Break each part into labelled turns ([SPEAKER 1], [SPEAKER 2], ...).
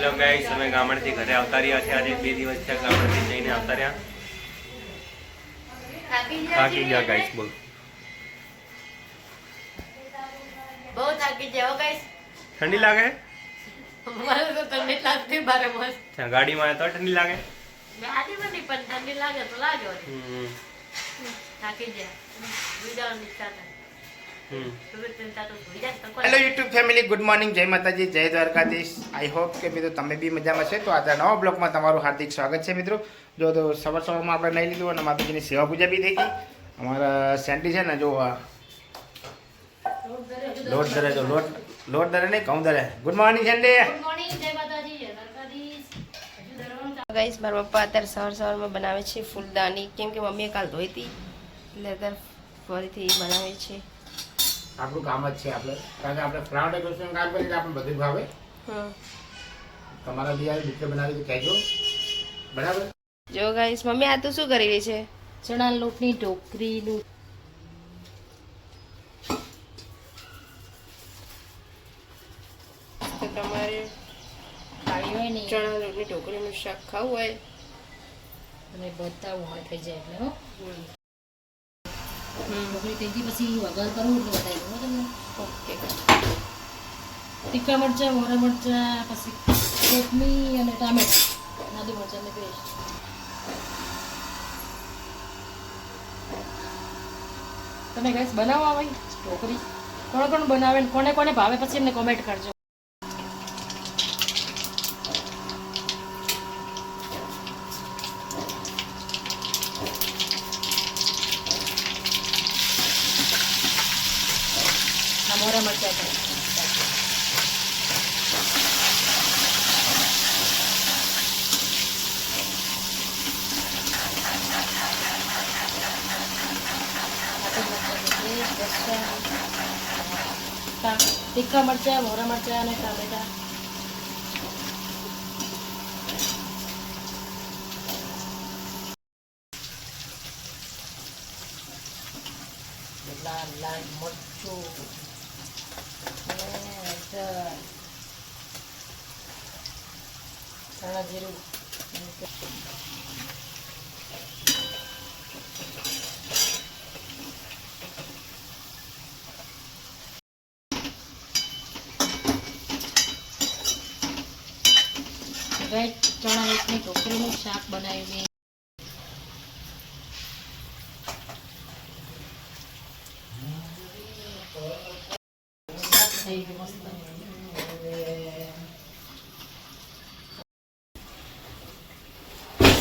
[SPEAKER 1] Hello guys, અમે ગામડથી ઘરે આવતા રહ્યા છે. આજે 2 દિવસ થયા ગામડથી જઈને આવતા રહ્યા. થાકી ગયા ગાઈસ, બોલ.
[SPEAKER 2] બહુ થાકી ગયા ગાઈસ.
[SPEAKER 1] ઠંડી લાગે?
[SPEAKER 2] મને તો ઠંડી લાગતી બારે મસ્ત.
[SPEAKER 1] ગાડીમાં તો ઠંડી લાગે?
[SPEAKER 2] ગાડીમાં નહીં પણ ઠંડી લાગે તો લાગે. થાકી ગયા. વિદાવાની ઈચ્છા થાય.
[SPEAKER 3] Hello YouTube family, good morning, જય માતાજી, જય દ્વારકાધીશ. આઈ હોપ કે મિત્રો તમે બી મજામાં છે. તો આજે નવા બ્લોગમાં તમારું હાર્દિક સ્વાગત છે મિત્રો. જો તો સવારમાં આપણે નહીં લીધું અને માતાજીની સેવા પૂજા બી થઈ ગઈ. અમારા સેન્ટી છે ને જો લોટ દરે, જો લોટ દરે નહીં ઘઉં દરે. ગુડ મોર્નિંગ સેન્ટી.
[SPEAKER 2] ગુડ મોર્નિંગ, જય માતાજી, જય દ્વારકાધીશ. ગાઈસ, મારા પપ્પા અત્યારે સવારમાં બનાવે છે ફૂલદાની, કેમ કે મમ્મીએ કાલ ધોઈ હતી એટલે અત્યારે ફરીથી બનાવે છે.
[SPEAKER 3] આપણું કામ જ છે આપણે, કારણ કે આપણે ફ્રાઉન્ડ ડેકોરેશન કામ કરીએ આપણે બધું ભાવે. તમારા બી આવી રીતે બનાવી તો કહેજો, બરાબર?
[SPEAKER 2] જો ગાઈસ, મમ્મી આ તો શું કરી રહી છે? ચણા લોટની ઢોકરીનું તો તમારે ખાવી હોય ને ચણા લોટની ઢોકરીનું શાક ખાવું હોય અને બતાવું હોય થઈ જાય એટલે હો. ઢોકળી થઈ ગઈ પછી વઘાર કરવું એટલે બતાવી દઉં તમને. ઓકે. તીખા મરચાં, મોરા મરચાં, પછી કોથમીર અને ટામેટા, આદુ મરચાંની પેસ્ટ. તમે ગાઈસ બનાવો આવે ઢોકળી? કોણ બનાવે ને કોને કોને ભાવે પછી એમને કોમેન્ટ કરજો. મોરા મરચાં છે. તીખા મરચાં, મોરા મરચાં અને ટામેટા. લાલ લાલ મરચું, ધાણા જીરું, ચણા લોટની ઢોકળીનું શાક બનાવ્યું. થઈ ગયું મસ્ત.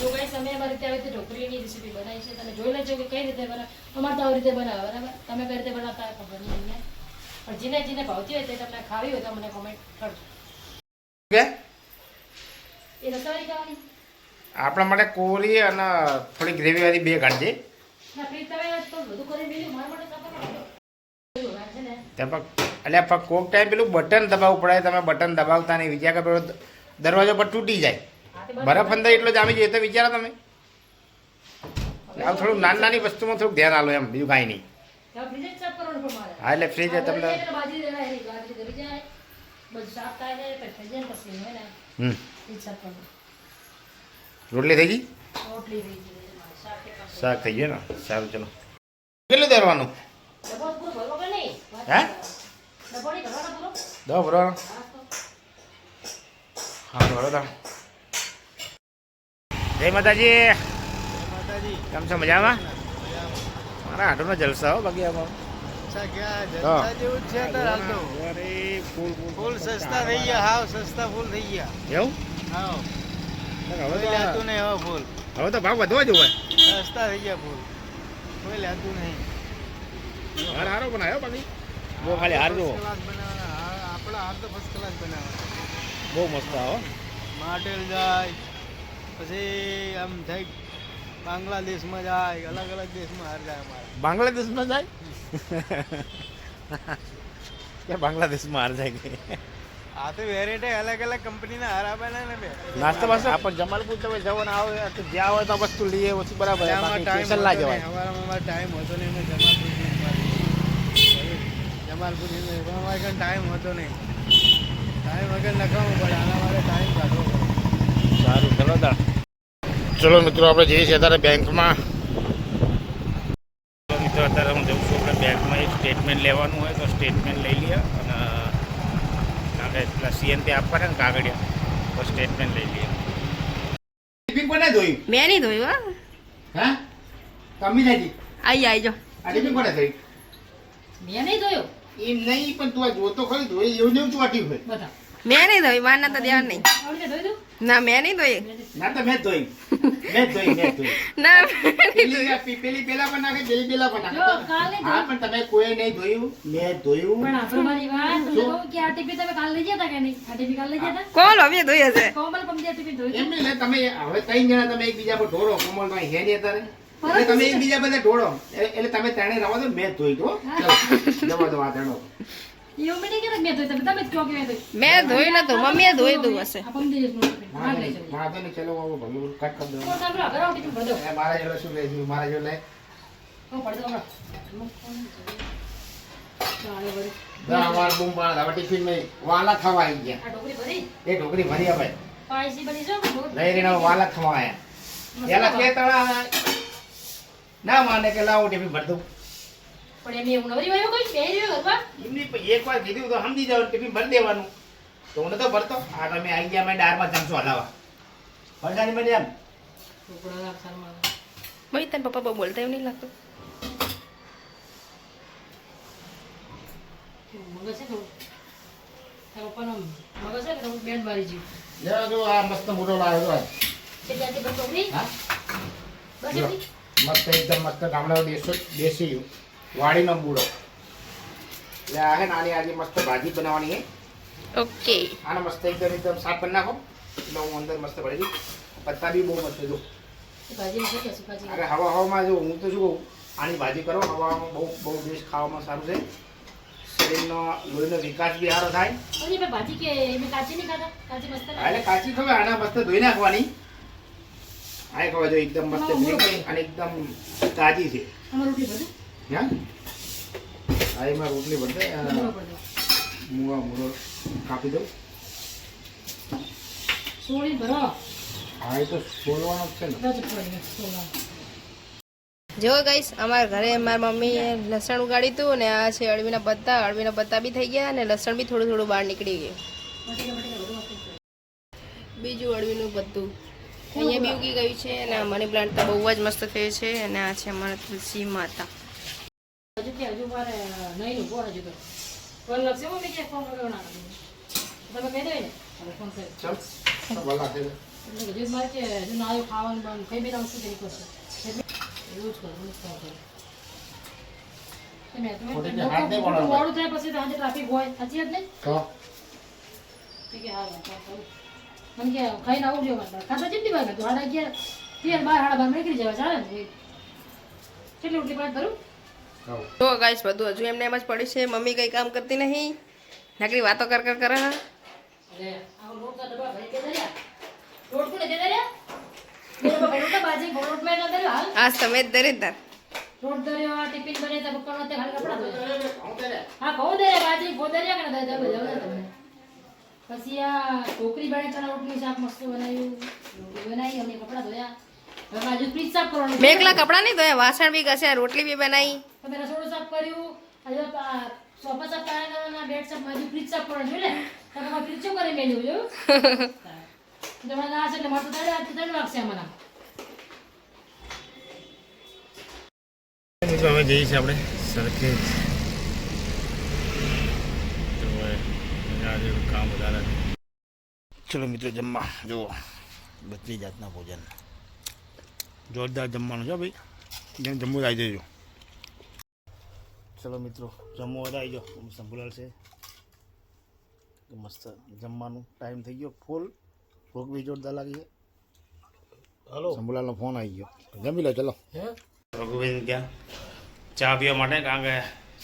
[SPEAKER 2] જો ગાઈસ, અમે અમારી રીતે આવી રીતે ઢોકળીની રેસીપી બનાવી છે. તમે જોઈ લેજો કે કઈ રીતે બનાવે. અમારે તો આવી રીતે બનાવે, બરાબર? તમે કઈ રીતે બનાવતા હોય ખબર નહીં અમને, પણ જેને ભાવતી હોય તે તમને ખાવી હોય તો મને કોમેન્ટ કરજો.
[SPEAKER 3] કે
[SPEAKER 2] એ રસવાળી ખાવાની
[SPEAKER 3] આપણા માટે કોરી અને થોડી ગ્રેવી વાળી બે કાઢજે.
[SPEAKER 2] ના પ્લીઝ, તમે તો બધું કરી દીધું મારા માટે કાપો છે ને.
[SPEAKER 3] એટલે કોક ટાઈમ પેલું બટન દબાવવું પડે. તમે બટન દબાવતા નહીં, વિચાર કે પેલો દરવાજો પર તૂટી જાય, બરફ અંદર એટલો જામી જાય તો વિચારો તમે. આવું થોડું નાની વસ્તુમાં થોડુંક ધ્યાન આલો એમ, બીજું કાંઈ નહીં. હા એટલે ફ્રીજ તમને રોટલી થઈ ગઈ, શાક થઈ ગયું ને? સારું, ચલો. કેટલું ધરવાનું? હે? દો બરો. હા બરોબર. જય માતાજી. કેમ છો? મજામાં? મારા આટોનો જલસા હો બાકી આમાં.
[SPEAKER 4] ફૂલ સસ્તા થઈ ગયા, હાવ સસ્તા ફૂલ થઈ ગયા.
[SPEAKER 3] એવું?
[SPEAKER 4] હાવ
[SPEAKER 3] હવે
[SPEAKER 4] લેતું નહીં હવે ફૂલ.
[SPEAKER 3] હવે તો ભાવ વધવા જ હોય.
[SPEAKER 4] સસ્તા થઈ ગયા ફૂલ, કોઈ લેતું નહીં.
[SPEAKER 3] હાર હારો બનાવ્યો બાકી બહુ ખાલી હાર જુઓ.
[SPEAKER 4] આપણા હાર તો ફર્સ્ટ ક્લાસ બનાવે,
[SPEAKER 3] બહુ મસ્ત આવો.
[SPEAKER 4] માટેલ જાય, પછી આમ થઈ બાંગ્લાદેશમાં જાય, અલગ અલગ દેશમાં હાર જાય અમારે.
[SPEAKER 3] બાંગ્લાદેશમાં જાય કે બાંગ્લાદેશમાં હાર જાય કે?
[SPEAKER 4] આ તો વેરાયટી અલગ અલગ કંપનીના હાર આપે ને બે.
[SPEAKER 3] નાસ્તો બાસ્તો આપણે જમાલપુર તમે જવાનું આવે તો જ્યાં હોય તો વસ્તુ લઈએ, વસ્તુ બરાબર.
[SPEAKER 4] ટાઈમ
[SPEAKER 3] ના જવાય.
[SPEAKER 4] અમારે ટાઈમ હોતો નહીં, અમે જમાલપુર અમારે કંઈ ટાઈમ હોતો નહીં. ટાઈમ વગર લખાવવું પડે, આના મારે ટાઈમ કાઢવો
[SPEAKER 3] બતા. ચલો મિત્રો આપણે જઈએ છીએ અત્યારે બેંકમાં. મિત્રો અત્યારે હું જઉં છું આપણે બેંકમાં એક સ્ટેટમેન્ટ લેવાનું હોય તો સ્ટેટમેન્ટ લઈ લઈએ અને કારણ કે પેલા સીએન તે આપવાના ને કાગળિયા તો સ્ટેટમેન્ટ લઈ લઈએ. ટિફિન કોને ધોયું?
[SPEAKER 5] મેં નહીં ધોયું
[SPEAKER 3] હા કમી નથી.
[SPEAKER 5] આઈ જો
[SPEAKER 3] આ ટિફિન કોને ધોયું?
[SPEAKER 2] મેં નહીં ધોયો
[SPEAKER 3] એમ નહીં પણ તું આ જોતો ખરી ધોઈ એવું જેવું ચોટ્યું હોય.
[SPEAKER 2] બધા
[SPEAKER 5] મેં નહીં ધોયું માર ના તો ધ્યાન નહીં
[SPEAKER 2] આવડીને ધોઈ દઉં
[SPEAKER 5] ના મેં નહીં ધોયું
[SPEAKER 3] ના તો મેં જ ધોઈ.
[SPEAKER 5] ના
[SPEAKER 3] પેલી પેલા પણ નાખે પેલી પેલા પણ
[SPEAKER 2] જો
[SPEAKER 3] નાખે.
[SPEAKER 2] કાલે
[SPEAKER 3] હા પણ તમે કોઈ નહીં ધોયું મેં જ ધોયું.
[SPEAKER 2] પણ આપણે મારી વાત તમને કહું કે આ ટીપી તમે કાલ લઈ ગયા હતા કે નહીં? આ ટીપી કાલ લઈ ગયા હતા?
[SPEAKER 5] કોણ હવે ધોઈ હશે
[SPEAKER 2] કોમલ પંજા ટીપી ધોઈ
[SPEAKER 3] એમ નહીં લે તમે હવે ત્રણ જણા તમે એકબીજા પર ઢોળો કોમલભાઈ હે નહીં અત્યારે
[SPEAKER 2] પરત
[SPEAKER 3] એટલે તમે એકબીજા બધા ઢોળો એટલે તમે ત્રણે રવા દો મેં જ ધોઈ દો જવા દો આ ત્રણો.
[SPEAKER 2] એવું મેં નહીં કીધું કે મેં ધોઈ તમે જ કહો કે મેં ધોઈ.
[SPEAKER 5] મેં ધોઈ નતું મમ્મીએ ધોઈ દઉં હશે
[SPEAKER 2] આ પંજા દિવસનું ટીપી. માગે છે.
[SPEAKER 3] વાંધો નહીં ચલો બાબુ ભલું કટ કરી દો.
[SPEAKER 2] કોણ સાંભળો? ઘરે આવો ટીપી ભરજો.
[SPEAKER 3] એ મારા જોડે શું લેજો મારા જોડે લે.
[SPEAKER 2] હું ભરજો હમણાં. ચાલો વળી.
[SPEAKER 3] અમાર બૂમ પાડ હવે ટિફિન માં વાલા થવા આવી ગયા.
[SPEAKER 2] આ ઢોકળી ભરી
[SPEAKER 3] એ ઢોકરી ભરી આપે
[SPEAKER 2] પાયસી બની છે
[SPEAKER 3] લઈ રહીને વાલા થવા આવ્યા. પેલા કે તળા ના માને કે લાવો ટિફિન ભર દઉં.
[SPEAKER 2] પણ એમ એવું નવરી વાયો કોઈ બે રહ્યો ઘરમાં
[SPEAKER 3] એમની એક વાર કીધું તો સમજી જાવ ટિફિન ભરી દેવાનું તો હું નતો ભરતો. આ તમે આવી ગયા મેં દાળમાં ચમચો હલાવા ભરગાની બની એમ.
[SPEAKER 2] ઢોકળા રાખસારમાં
[SPEAKER 5] ભાઈ તને પપ્પા બહુ બોલતા એવું નહીં લાગતું
[SPEAKER 2] મગજ છે થોડું તારા પપ્પાનો મગજ છે કે થોડું બેન મારી જીવ
[SPEAKER 3] જરા જો આ મસ્ત મોટો લાવ્યો તો આજ.
[SPEAKER 2] કેટલી આથી બસ ઢોકળી
[SPEAKER 3] હા
[SPEAKER 2] બસ
[SPEAKER 3] જો,
[SPEAKER 2] એટલી
[SPEAKER 3] મસ્ત એકદમ મસ્ત ગામડાનો દેશી વાડીનો બૂડો. એટલે આ હે ને આની આજે મસ્ત ભાજી બનાવવાની હે.
[SPEAKER 5] ઓકે
[SPEAKER 3] આને મસ્ત એકદમ સાફ કરી નાખો એટલે હું અંદર મસ્ત ભરી દઉં. પત્તા બી બહુ મસ્ત જો.
[SPEAKER 2] ભાજી છે કે સુકાજી
[SPEAKER 3] અરે હવામાં જો હું તો શું કહું આની ભાજી કરો હવામાં બહુ બેસ્ટ ખાવામાં સારું છે. શરીરનો લોહીનો વિકાસ બી સારો થાય.
[SPEAKER 2] ઓલી બે ભાજી કે મેં કાચી નહીં ખાતા કાચી મસ્ત
[SPEAKER 3] હા, એટલે કાચી ખબર આના મસ્ત ધોઈ નાખવાની. આ ખબર જો એકદમ મસ્ત ભીની અને એકદમ તાજી છે.
[SPEAKER 2] અમાર રોટલી ભરજો
[SPEAKER 3] હા આ એમાં રોટલી બનશે.
[SPEAKER 2] મૂળો ભરજો
[SPEAKER 3] મૂળો કાપી દઉં.
[SPEAKER 2] સોળી ભરો
[SPEAKER 3] હા એ તો બોલવાનો જ છે ને.
[SPEAKER 2] દસ પડી સોળા
[SPEAKER 5] જો ગાઈસ અમારા ઘરે મારી મમ્મીએ લસણ ઉગાડ્યું હતું ને આ છે અળવીના પત્તા બી થઈ ગયા અને લસણ બી થોડું થોડું બહાર નીકળી ગયું. બીજું અળવીનું પત્તું અહીંયા બી ઉગી ગયું છે અને આ મની પ્લાન્ટ તો બહુ જ મસ્ત થયું છે અને આ છે અમારા તુલસી માતા.
[SPEAKER 2] હજુ કે હજુ મારે નહીં નું બોલ હજુ તો ફોન લખશે મમ્મી કે ફોન કર્યો ના કર્યો તમે કહી દે ને હવે ફોન કર્યો
[SPEAKER 3] ચાલ ભલા થઈ જાય.
[SPEAKER 2] એટલે હજુ મારે કે હજુ ના આવ્યું ખાવાનું બંધ કઈ બેન આવશે તેની કરશે એવું જ કરું
[SPEAKER 3] ખોટી કે હાથ નહીં વળાવવા.
[SPEAKER 2] મોડું થાય પછી તો આજે ટ્રાફિક હોય સાચી વાત નહીં
[SPEAKER 3] તો
[SPEAKER 2] ઠીક છે હાલ મને કે ખાઈને આવું જોઈએ મારે ખાતા જેટલી વાર હતું 11:30 12 12:30 નીકળી જવા ચાલે ને કેટલી રોટલી પાંચ ભરું
[SPEAKER 3] ખાઓ.
[SPEAKER 5] જો ગાઈસ બધું હજુ એમને એમ જ પડ્યું છે મમ્મી કંઈ કામ કરતી નહીં નકરી વાતો કર કરે
[SPEAKER 2] અરે આ લોટના ડબ્બા ભરી દે દરિયા લોટ કોને દે દરિયા બે ડબ્બા ભરી દે બાજી લોટ મેં ના દરિયા હાલ
[SPEAKER 5] આજ તમે જ દરી તાર
[SPEAKER 2] રોટ દરિયો આ ટિફિન બને તો પપ્પાનો તે ખાલી કપડા ધોયા
[SPEAKER 3] હું કરે?
[SPEAKER 2] હા કહું દે બાજી ગો દરિયા કે ના દે તમને પછી આ ઢોકળી બને ચણા રોટલી શાક મસ્ત બનાવ્યું રોટલી બનાવી અમે કપડા ધોયા હવે બાજુ ફ્રીજ સાફ કરવાનું
[SPEAKER 5] મેં એકલા કપડાં નહીં ધોયા વાસણ બી ઘસ્યા રોટલી બી બનાવી
[SPEAKER 2] તમે રસોડું સાફ કર્યું હજુ સોફા સાફ કરાયા બેડ સાફ બાજુ ફ્રીજ સાફ કરવાનું જોયું ને તમે ફ્રીજ શું કરી મેલ્યું જોયું તમારે ના છે એટલે મારે તો ત્રણ વાગશે અમારા
[SPEAKER 3] મિત્રો હવે જઈએ છીએ આપણે સરખેજ. તો હવે આજે કામ વધારે છે. ચલો મિત્રો જમવા જુઓ બધી જાતના ભોજન જોરદાર જમવાનું છે ભાઈ જેમ જમવું આવી જજો. ચલો મિત્રો જમવું બધા આવી જાઓ સંભુલાલ છે મસ્ત જમવાનું ટાઈમ થઈ ગયો ફૂલ ભૂખ બી જોરદાર લાગી છે. હલો સંભુલાલનો ફોન આવી ગયો જમી લો ચલો. રઘુભાઈ ક્યાં ચા પીવા માટે કારણ કે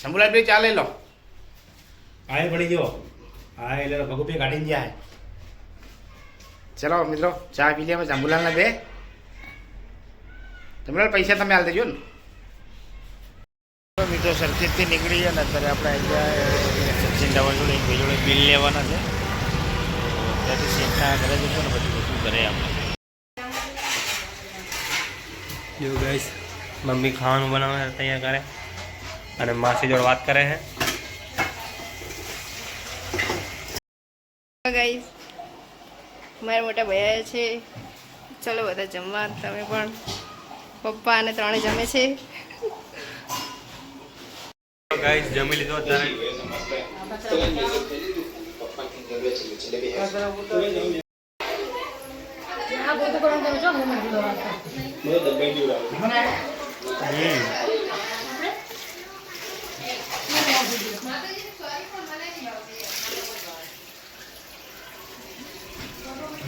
[SPEAKER 3] સંભુલાલ ભાઈ ચા લઈ લો. હા પડી ગયો હા એટલે ભગુભાઈ કાઢીને જાય. ચલો મિત્રો ચા પી લે સંભુલાલને બે સંભુલાલ પૈસા તમે હાલ દેજો ને. મિત્રો સરખેજથી નીકળી ગયા ને અત્યારે આપણે અહીંયા સચિન ડાવર જોડે એક ભાઈ જોડે બિલ લેવાના છે ત્યાંથી સીટના ઘરે જશું ને પછી બધું ઘરે આપણે
[SPEAKER 1] જો ગાઈસ મમ્મી ખાવાનું બનાવવા તૈયાર કરે અને માસી જોડે વાત કરે છે.
[SPEAKER 5] ગાઈસ મારા મોટા ભૈયા છે, ચલો બધા જમવા. તમે પણ પપ્પા અને ત્રણે જમે છે.
[SPEAKER 1] ગાઈસ જમી લીધો અત્યારે.
[SPEAKER 2] આ બધું કરવાનું તમે જો મને દીધો વાત.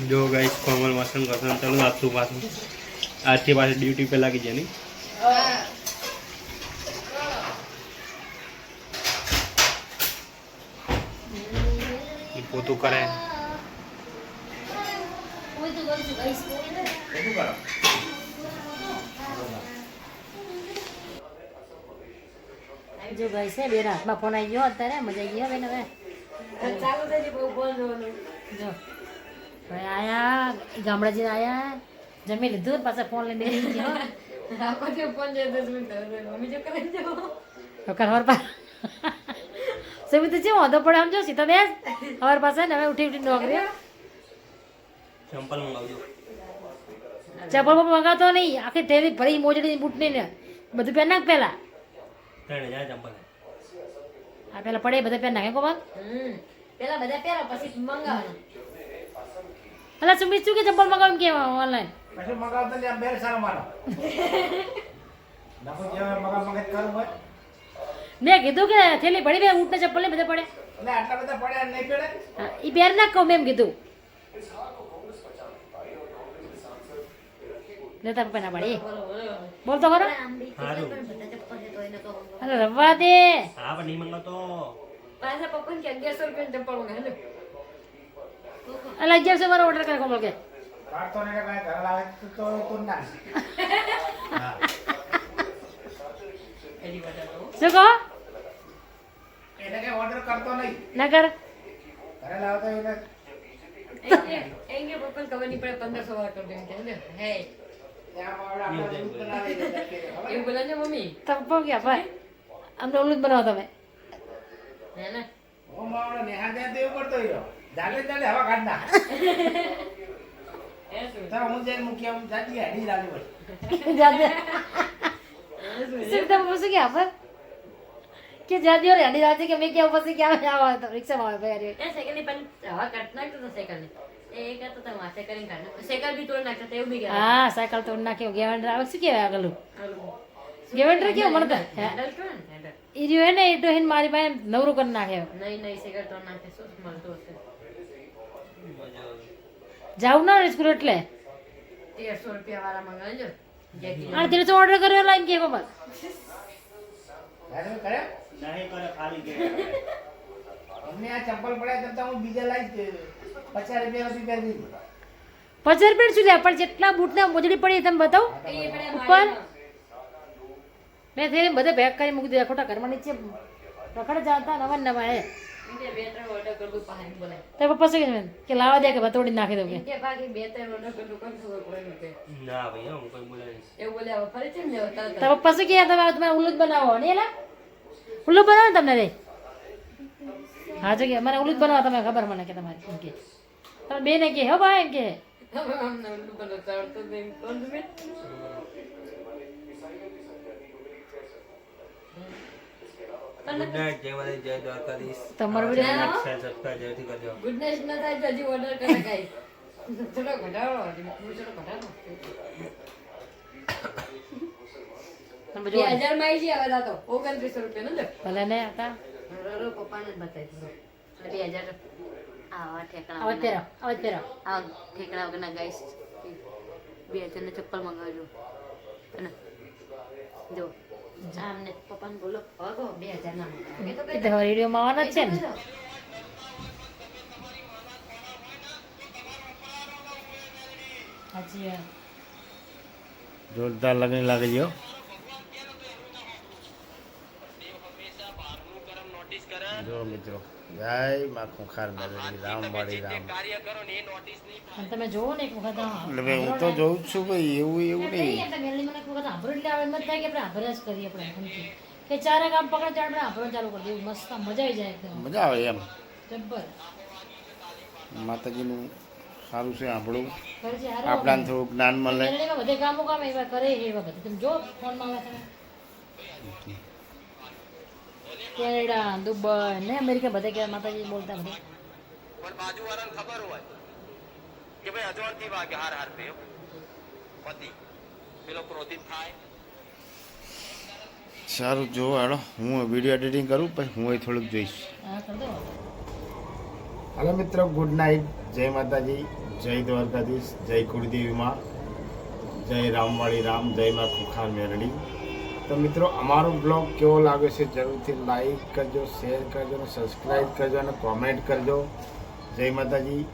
[SPEAKER 1] જો ગાઈસ કોમલ વાસણ કરવાનું ચાલુ આપતું પાછું. આજથી પાછી ડ્યુટી पे લાગી જાય નહીં. પોતું કરે.
[SPEAKER 2] કોઈ તો કરશું ગાઈસ.
[SPEAKER 3] શું કરો?
[SPEAKER 2] જો ગાઈસ છે બેન હાથમાં ફોન આવી ગયો અત્યારે મજા આવી ગઈ બેન. હવે ચાલુ થઈ ગયું બહુ ફોન જોવાનું. જો હવે આયા ગામડા જઈને આયા જમી લીધું પાછા ફોન લઈને બેસી ગયો. ફોન જો 10 મિનિટ મમ્મી જો કરે જો ખબર પા સમી તો છે વાંધો પડે આમ જો સીતા બેસ ખબર પાસે ને હવે ઉઠી નોકરી
[SPEAKER 1] ચંપલ મંગાવજો.
[SPEAKER 2] ચપ્પલ મંગાવતો નહીં, આખી થેલી ભરી મોજડી બૂટ ને બધું પહેર નાખ પેલા.
[SPEAKER 1] 3000 ચંપલ.
[SPEAKER 2] આ પેલા પડે બધા પહેર નાખે કોમલ. પેલા બધા પહેરો પછી મંગાવવાનું. અલા સુમિત શું કે ચપ્પલ મંગાવ એમ કે ઓનલાઈન
[SPEAKER 3] પછી મગાવતો ને આમ બેર સારો મારો. નાખો જેવા મગજ કરું હોય.
[SPEAKER 2] મેં કીધું કે થેલી પડી બે ઊંટ ને ચપ્પલ ને બધા પડે.
[SPEAKER 3] એટલે આટલા બધા પડ્યા નહીં પડે.
[SPEAKER 2] હા, ઈ પહેર નાખ કહું એમ કીધું. લેતા પપ્પા ના પડે બોલ તો ખરો.
[SPEAKER 1] સારું.
[SPEAKER 2] અરે રવા દે.
[SPEAKER 1] હા પણ નહીં મંગાવતો.
[SPEAKER 2] પાછા પપ્પા કે 1100 રૂપિયા ચપ્પલ મંગાવે. અલા 1100 મારો ઓર્ડર કરે કોમલ કે
[SPEAKER 3] કાઢતો ને કાંઈ ઘર લાવે તો તું ના.
[SPEAKER 2] શું કહો
[SPEAKER 3] એને કઈ ઓર્ડર કરતો નહીં.
[SPEAKER 2] ના કર
[SPEAKER 3] ઘરે લાવતો એને
[SPEAKER 2] એંગે પપ્પા ખબર નહીં પડે 1500 વાળા કરી દે ને હે
[SPEAKER 3] ત્યાં આપણે દૂધ બનાવી દે.
[SPEAKER 2] એવું બોલે ને મમ્મી તમે પપ્પા કે ભાઈ અમને ઓલું જ બનાવો તમે હે ને
[SPEAKER 3] હું માવડો નેહા દે દેવું પડતો રહ્યો. જાલે જાલે હવા કાઢ ના. તાર હું જઈને મૂકી આવું જાતી હેડી લાવી પડે.
[SPEAKER 2] જાદે સીધા પછી કે આપર કે જાદી ઓર હેડી જાજે કે મેં કે પછી કે આવા તો રિક્ષા માં ભાઈ એ સાયકલ ની પણ હવા કાઢ નાખતો તો સાયકલ ને એ કરતો તો માથે કરીને કાઢ સાયકલ બી તોડ નાખતો એવું બી હા સાયકલ તોડ નાખ્યો ગેવન્ડર આવે શું કહેવાય આગળ ગેવન્ડર કેવું મળતા હેન્ડલ તો હેન્ડલ ઈ જો હે ને એ તો હિન મારી પાસે નવરો કરી નાખ્યો નહીં નહીં સાયકલ તોડ નાખે શું મળતો હશે જાવ ના સ્કૂલ એટલે 1300 રૂપિયા વાળા મંગાવજો આ 1300 ઓર્ડર કર્યો લાઈન કે બાબા
[SPEAKER 3] રાજો કરે
[SPEAKER 1] નહીં કરે ખાલી કે
[SPEAKER 3] અમને આ ચંપલ પડ્યા તો હું બીજા લાવી 50 રૂપિયા હતી પહેરી દીધી.
[SPEAKER 2] 50 રૂપિયા શું લે પણ જેટલા બૂટ ને મોજડી પડી તમે બતાવો ઉપર મેં થઈને બધે પેક કરી મૂકી દીધા ખોટા ઘરમાં નીચે રખડ જાતા નવા નવા હે તે પપ્પા શું કે લાવા દે કે બતોડી નાખી દઉં કે
[SPEAKER 1] ના ભાઈ હું કોઈ બોલે નહીં.
[SPEAKER 2] તો પપ્પા શું કે તમે ઉલ્લું જ બનાવો ને એલા ઉલ્લું બનાવો ને તમને રે હા જો કે મને ઉલ્લું જ બનાવો તમે ખબર મને કે તમારે એમ કે તમે બે ને કે હો ભાઈ એમ કે
[SPEAKER 1] ગુડ નાઇટ જય માતાજી જય દ્વારકાધીશ.
[SPEAKER 2] તમારો વિડિયો
[SPEAKER 1] લાઈક શેર સબસ્ક્રાઇબ જરૂરથી કરજો.
[SPEAKER 2] ગુડ નાઈટ ના થાય તો હજી ઓર્ડર કરે ગાઈસ થોડો ઘટાડો થોડો ઘટાડો તમે જો 2000 માં આવી આવે તો 2900 રૂપિયા નો ભલે ને હતા રો પપ્પાને બતાવી દો 2000
[SPEAKER 5] આવા ઠેકડા
[SPEAKER 2] આવત પેરો
[SPEAKER 5] આ ઠેકડા વગરના ગાઈસ 2000 ને ચપ્પલ મંગાવજો અને જો
[SPEAKER 2] આમને પપ્પાને બોલો ભાગો 2000 ના મંગાવે તો કે વિડિયો માં આવવાના છે ને હાજી
[SPEAKER 3] જોરદાર લગન લાગે છે જો જો મિત્રો જય માં ખુખાર મેલડી રામવાડી રામ.
[SPEAKER 2] અને તમે જોવો ને એક વખત
[SPEAKER 3] એટલે ભાઈ હું તો જોઉં જ છું ભાઈ, એવું એવું નહીં.
[SPEAKER 2] મેલડી મને એક વખત આંભરો એટલે આવે એમ જ થાય કે આપણે આંભરા જ કરીએ આપણે એમથી. કે ચારે કામ પકડે ત્યારે આપણે આંભરો ચાલુ કરી દઈએ મસ્ત આમ મજા આવી જાય એકદમ
[SPEAKER 3] મજા આવે એમ.
[SPEAKER 2] જબ્બર
[SPEAKER 3] માતાજીનું સારું છે આપણું,
[SPEAKER 2] કરે છે હારો.
[SPEAKER 3] આપણાને થોડું જ્ઞાન મળે.
[SPEAKER 2] મેલડીમાં બધે કામો કામ એવા કરે એવા બધા તમે જો ફોનમાં આવે તમે કેનેડા દુબઈ ને અમેરિકા બધે કે માતાજી બોલતા બધે
[SPEAKER 1] પણ બાજુવાળાને ખબર હોય કે ભાઈ અજવાળથી વાગે હાર હાર પે પતિ પેલો ક્રોધિત થાય.
[SPEAKER 3] સારું જો હાલો હું વિડીયો એડિટિંગ કરું પછી હું એ થોડુંક જોઈશ.
[SPEAKER 2] હા કરી દો
[SPEAKER 3] હાલો મિત્રો, ગુડ નાઇટ. જય માતાજી, જય દ્વારકાધીશ, જય કુળદેવીમાં, જય રામવાળી રામ, જય માં ખુખાર મેરડી. તો મિત્રો અમારો બ્લોગ કેવો લાગે છે જરૂરથી લાઈક કરજો, શેર કરજો અને સબસ્ક્રાઈબ કરજો અને કોમેન્ટ કરજો. જય માતાજી.